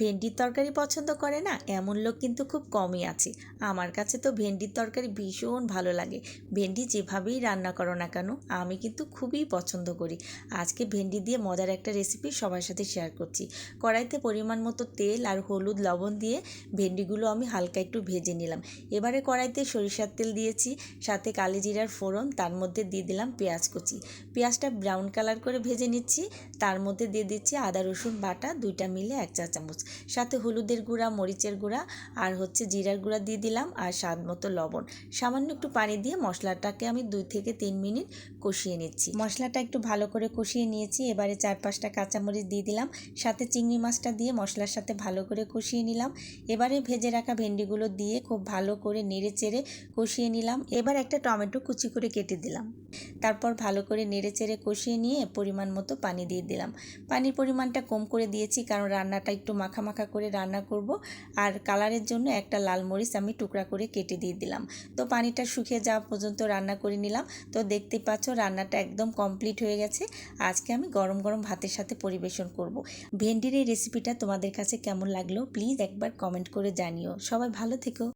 ভেন্ডির তরকারি পছন্দ করে না এমন লোক কিন্তু খুব কমই আছে। আমার কাছে তো ভেন্ডির তরকারি ভীষণ ভালো লাগে। ভেন্ডি যেভাবেই রান্না করো না কেন আমি কিন্তু খুবই পছন্দ করি। আজকে ভেন্ডি দিয়ে মজার একটা রেসিপি সবার সাথে শেয়ার করছি। কড়াইতে পরিমাণ মতো তেল আর হলুদ লবণ দিয়ে ভেন্ডিগুলো আমি হালকা একটু ভেজে নিলাম। এবারে কড়াইতে সরিষার তেল দিয়েছি, সাথে কালিজিরার ফোড়ন, তার মধ্যে দিয়ে দিলাম পেঁয়াজ কুচি। পেঁয়াজটা ব্রাউন কালার করে ভেজে নিচ্ছি। তার মধ্যে দিয়ে দিচ্ছি আদা রসুন বাটা 2টা মিলে 1 চা চামচ, সাথে হলুদের গুঁড়া, মরিচের গুঁড়া আর জিরার গুঁড়া দিয়ে দিলাম, আর স্বাদ মতো লবণ। সামান্য একটু পানি দিয়ে মশলাটাকে আমি 2 থেকে 3 মিনিট কষিয়ে নিচ্ছি। মশলাটা একটু ভালো করে কষিয়ে নিয়েছি। এবারে 4-5টা কাঁচামরিচ দিয়ে দিলাম, সাথে চিংড়ি মাছটা দিয়ে মশলার সাথে ভালো করে কষিয়ে নিলাম। এবারে ভেজে রাখা ভেন্ডিগুলো দিয়ে খুব ভালো করে নেড়ে চেড়ে কষিয়ে নিলাম। এবার একটা টমেটো কুচি করে কেটে দিলাম। তারপর ভালো করে নেড়ে চেড়ে কষিয়ে নিয়ে পরিমাণ মতো পানি দিয়ে দিলাম। পানির পরিমাণটা কম করে দিয়েছি কারণ রান্নাটা একটু মাখা মাখা করে রান্না করব। আর কালারের জন্য একটা লাল মরিচ আমি টুকরা করে কেটে দিয়ে দিলাম। তো পানিটা শুকিয়ে যাওয়া পর্যন্ত রান্না করে নিলাম। তো দেখতে পাচ্ছ রান্নাটা একদম কমপ্লিট হয়ে গেছে। আজকে আমি গরম গরম ভাতের সাথে পরিবেশন করব। ভেন্ডির এই রেসিপিটা তোমাদের কাছে কেমন লাগলো প্লিজ একবার কমেন্ট করে জানিও। সবাই ভালো থেকো।